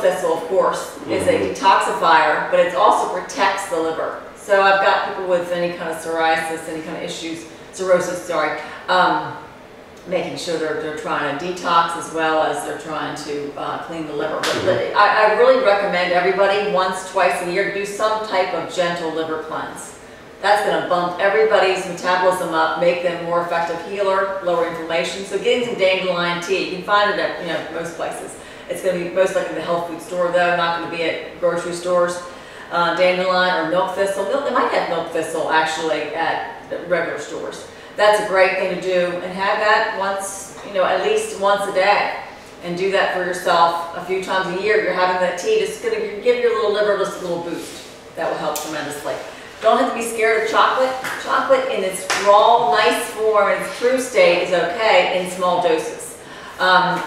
thistle, of course, is a detoxifier, but it also protects the liver. So I've got people with any kind of psoriasis, any kind of issues, cirrhosis, sorry, making sure they're trying to detox as well as they're trying to clean the liver. But I really recommend everybody once, twice a year to do some type of gentle liver cleanse. That's going to bump everybody's metabolism up, make them more effective healer, lower inflammation. So getting some dandelion tea, you can find it at most places. It's going to be most likely in the health food store though, not going to be at grocery stores. Dandelion or milk thistle. They might have milk thistle actually at regular stores. That's a great thing to do, and have that once, at least once a day. And do that for yourself a few times a year. You're having that tea, just going to give your little liver just a little boost. That will help tremendously. Don't have to be scared of chocolate. Chocolate in its raw, nice form, its true state is okay in small doses.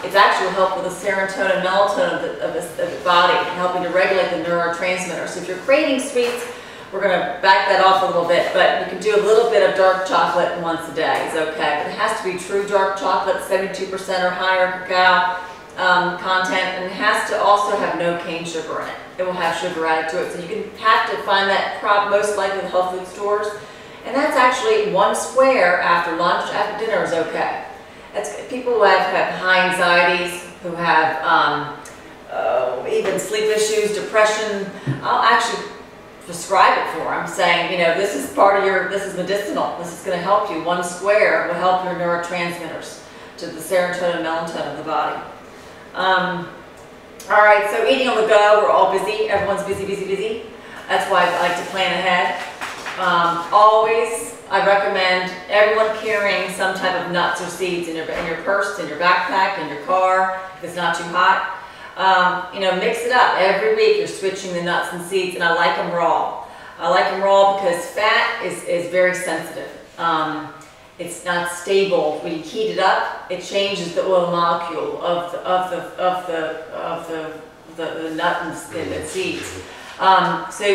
It's actually helped with the serotonin and melatonin of the body, helping to regulate the neurotransmitters. So if you're craving sweets, we're going to back that off a little bit, but you can do a little bit of dark chocolate once a day is okay. But it has to be true dark chocolate, 72% or higher cacao content, and it has to also have no cane sugar in it. It will have sugar added to it, so you can have to find that most likely in health food stores. And that's actually 1 square after lunch, after dinner is okay. That's people who have high anxieties, who have even sleep issues, depression. I'll actually prescribe it for them, saying, this is part of this is medicinal. This is going to help you. 1 square will help your neurotransmitters to the serotonin and melatonin of the body. All right, so eating on the go, we're all busy. Everyone's busy, busy, busy. That's why I like to plan ahead. Always, I recommend everyone carrying some type of nuts or seeds in your purse, in your backpack, in your car, if it's not too hot. Mix it up. Every week you're switching the nuts and seeds, and I like them raw. I like them raw because fat is very sensitive. It's not stable. When you heat it up, it changes the oil molecule of the nut and seeds. So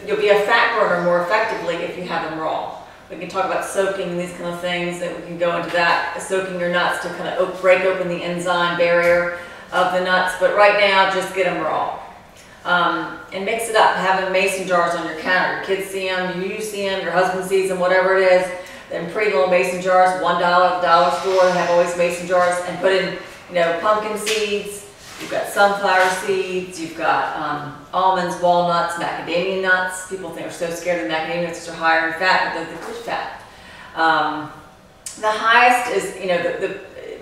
you'll be a fat burner more effectively if you have them raw. We can talk about soaking and these kind of things, that we can go into that, soaking your nuts to kind of break open the enzyme barrier of the nuts, but right now just get them raw. And mix it up. Have them mason jars on your counter. Your kids see them, you see them, your husband sees them, whatever it is. Then pretty little mason jars, $1 at the dollar store, they have always mason jars, and put in, pumpkin seeds, you've got sunflower seeds, you've got almonds, walnuts, macadamia nuts. People think are so scared of macadamia nuts, which are higher in fat, but they're the good fat. The highest is,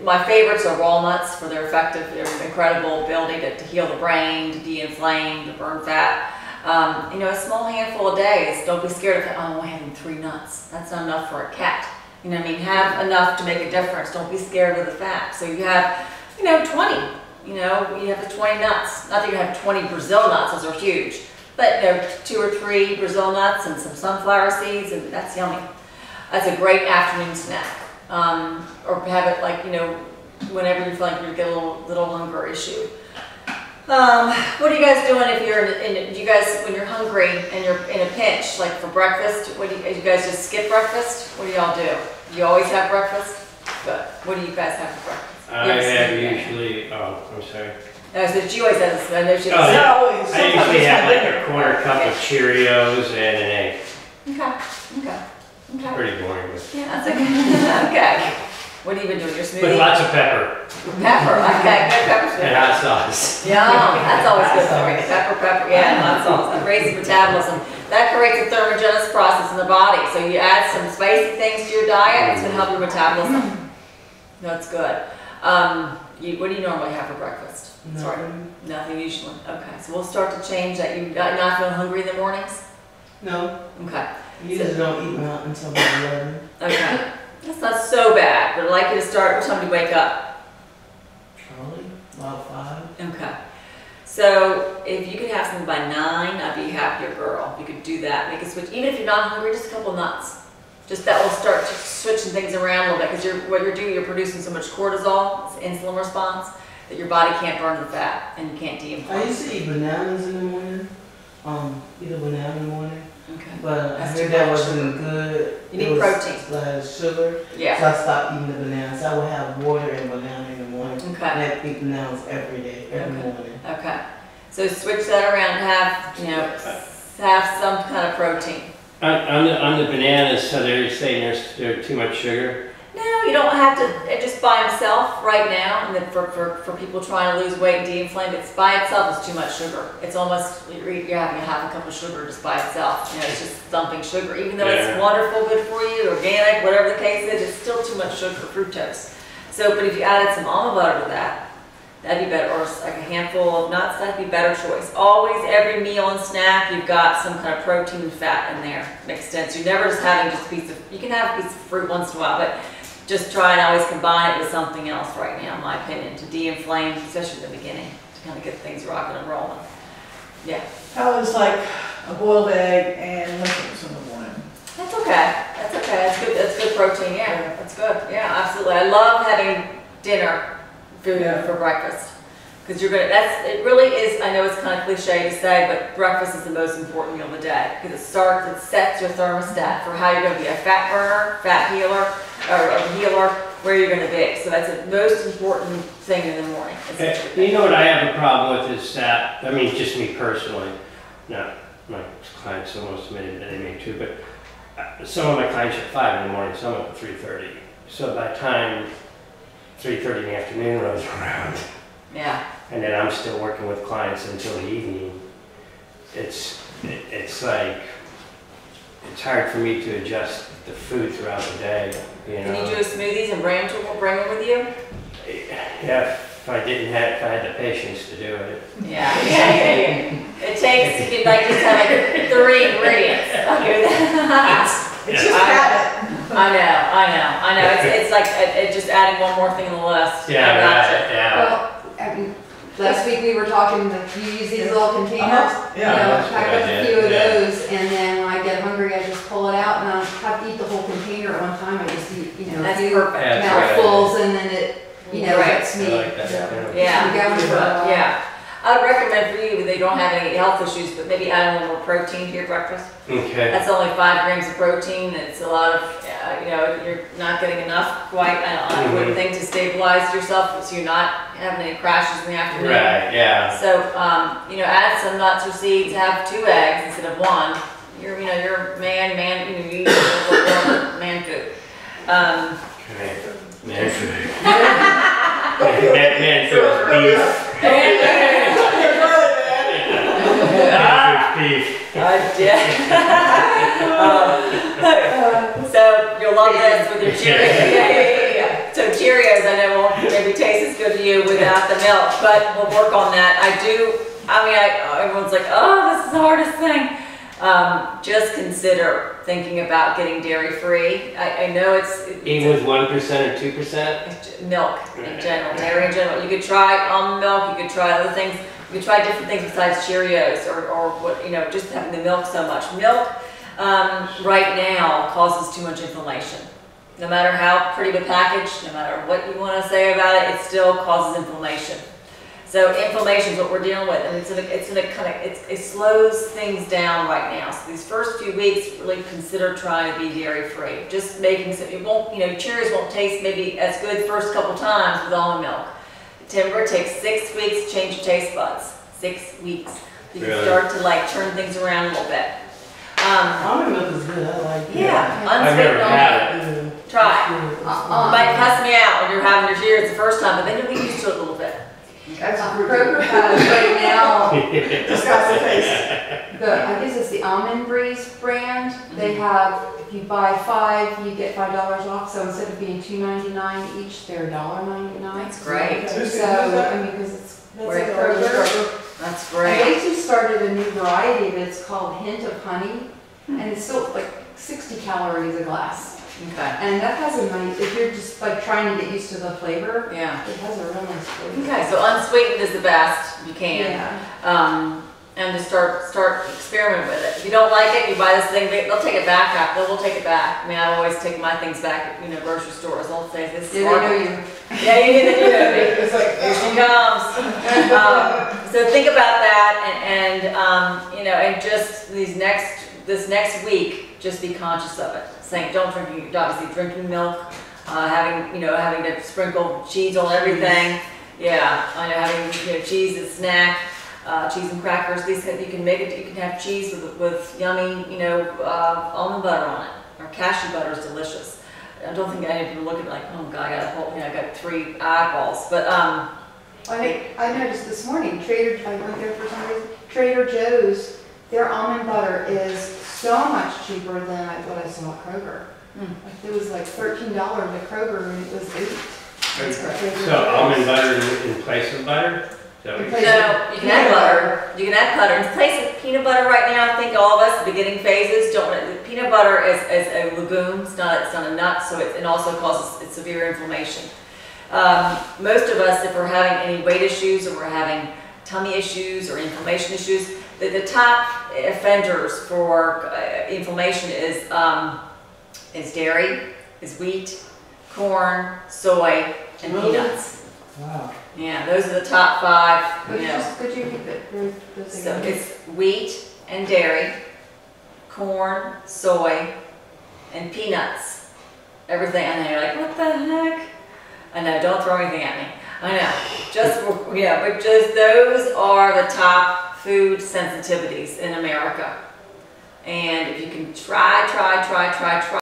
my favorites are walnuts for their their incredible ability to heal the brain, to de-inflame, to burn fat. A small handful a day. Don't be scared of, I'm only having 3 nuts. That's not enough for a cat. Have enough to make a difference. Don't be scared of the fat. So you have, 20. You have the 20 nuts. Not that you have 20 Brazil nuts, those are huge. But 2 or 3 Brazil nuts and some sunflower seeds, and that's yummy. That's a great afternoon snack. Or have it whenever you feel like you get a little hunger issue. What are you guys doing if you're when you're hungry and you're in a pinch, like for breakfast? Do you guys just skip breakfast? What do y'all do? You always have breakfast? Good. What do you guys have for breakfast? I have usually, I'm sorry. No, so she always has, I know she does. I usually have like a quarter cup of Cheerios and an egg. Okay. Pretty boring, but. Yeah, that's okay. Okay. What have you been doing? Your smoothie? With lots of pepper. Pepper, okay, good pepper smoothie. And hot sauce. Yeah, that's always good for you. Pepper, yeah, hot sauce. That raises metabolism. That creates a thermogenesis process in the body. So you add some spicy things to your diet, it's going to help your metabolism. That's good. What do you normally have for breakfast? Nothing. Sorry, nothing usually. Okay, so we'll start to change that. You not feeling hungry in the mornings? No. Okay. You just don't eat until about 11. Okay. That's not so bad, but I'd like you to start. What time do you wake up? Probably about 5. Okay. So if you could have something by 9, I'd be a happier girl. If you could do that, make a switch. Even if you're not hungry, just a couple nuts. Just that will start switching things around a little bit, because what you're doing, you're producing so much cortisol, it's insulin response, that your body can't burn the fat and you can't de-inflame. I used to eat bananas in the morning. Eat a banana in the morning. Okay. But I heard that wasn't good. You need protein. It has sugar. Yeah. So I stopped eating the bananas. I would have water and banana in the morning. Okay. And I eat bananas every day, every morning. Okay. So switch that around, have, you know, have some kind of protein. On the bananas, so they're saying they're too much sugar? No, you don't have to, just by himself right now, and then for people trying to lose weight and de-inflame, it's by itself is too much sugar. It's almost, you're having half a cup of sugar just by itself. You know, it's just dumping sugar. Even though it's wonderful, good for you, organic, whatever the case is, it's still too much sugar, fructose. So, but if you added some almond butter to that, that'd be better, or like a handful of nuts, that'd be a better choice. Always, every meal and snack, you've got some kind of protein and fat in there mixed in. So you're never just having just a piece of, you can have a piece of fruit once in a while, but just try and always combine it with something else right now, in my opinion, to de-inflame, especially in the beginning, to kind of get things rocking and rolling. Yeah. How is like a boiled egg and lentils in the morning? That's okay. That's okay. That's good. That's good protein. Yeah, that's good. Yeah, absolutely. I love having dinner food for breakfast because you're gonna. It really is. I know it's kind of cliche to say, but breakfast is the most important meal of the day because it sets your thermostat for how you're going to be a fat burner, fat healer, or a healer, where you're going to be. So that's the most important thing in the morning. You know what I have a problem with is that, I mean, just me personally, not my clients almost admitted that they may too, but some of my clients are at 5 in the morning, some at 3:30. So by the time 3:30 in the afternoon rolls around, and then I'm still working with clients until the evening, it's like, it's hard for me to adjust the food throughout the day. Can you do a smoothies and bring them with you? Yeah, if I had the patience to do it. Yeah. It takes, you could like just have like 3 ingredients. I'll do that. It's just habit. I know. It's like just adding one more thing on the list. Yeah, right, yeah. Well, I mean, last week we were talking that you use these little containers. Yeah. Pack up a few of those, and then when I get hungry, I just pull it out, and I don't have to eat the whole container at one time. I just eat, a That's few perfect. mouthfuls, and then it, gets me. I like that. Yeah. I would recommend for you, they don't have any health issues, but maybe add a little more protein to your breakfast. Okay. That's only 5 grams of protein. It's a lot of, you're not getting enough quite, I wouldn't think, to stabilize yourself so you're not having any crashes in the afternoon. Right, yeah. So, add some nuts or seeds, have 2 eggs instead of 1. You're man, you eat a little man food. Okay. Man food. Man food is beef. Beef. So you'll love this with your Cheerios. So Cheerios, I know won't maybe taste as good to you without the milk, but we'll work on that. Everyone's like, oh, this is the hardest thing. Just consider thinking about getting dairy-free. I know it's Even with 1% or 2%? Milk in general, dairy in general. You could try almond milk, you could try other things. You could try different things besides Cheerios or what, just having the milk so much. Milk right now causes too much inflammation. No matter how pretty the package, no matter what you want to say about it, it still causes inflammation. So inflammation is what we're dealing with, and it slows things down right now. So these first few weeks, really consider trying to be dairy-free. Just making so it won't, Cheerios won't taste maybe as good first couple times with almond milk. Timber takes 6 weeks to change your taste buds. 6 weeks. You can start to turn things around a little bit. Almond milk is good. I like it. Yeah, I've never had it. Try it. You might cuss me out when you're having your Cheerios the first time, but then you'll get used to it a little bit. Kroger has right now, Discuss the taste. I guess it's the Almond Breeze brand. They have, if you buy 5, you get $5 off. So instead of being $2.99 each, they're $1.99. That's great. So, because it's Kroger. That's And great. they just started a new variety that's called Hint of Honey, and it's still like 60 calories a glass. Okay. And that has a nice, if you're just trying to get used to the flavor, Yeah. it has a real nice flavor. Okay, so unsweetened is the best you can. Yeah. And to start experimenting with it. If you don't like it, you buy this thing, they'll take it back. They'll take it back. I mean, I always take my things back at grocery stores. They'll say this is Did they know you? Yeah, you know me. It's like, Here she comes. So think about that, and just this next week, just be conscious of it. Saying don't obviously drinking milk, having to sprinkle cheese on everything. Yeah, I know having cheese as a snack. cheese and crackers. These you can make it. You can have cheese with yummy, almond butter on it, or cashew butter is delicious. I don't think any of you are looking like, oh god, I got a whole, I got 3 eyeballs. But I noticed this morning, I went there for some reason, Trader Joe's, their almond butter is so much cheaper than what I saw at Kroger. Like, it was like $13 at Kroger and it was $8. So almond butter in place of butter? So In we- place- no, you can add butter. You can add butter. In place of peanut butter right now, I think all of us, the beginning phases, peanut butter is a legume. It's not a nut, so it also causes severe inflammation. Most of us, if we're having any weight issues or we're having tummy issues or inflammation issues, the top offenders for inflammation is dairy, is wheat, corn, soy, and peanuts. Wow. Yeah, those are the top 5. Could you repeat those So again? it's wheat and dairy, corn, soy, and peanuts. Everything, and then you're like, what the heck? I know, don't throw anything at me. I know, but just those are the top food sensitivities in America. And if you can try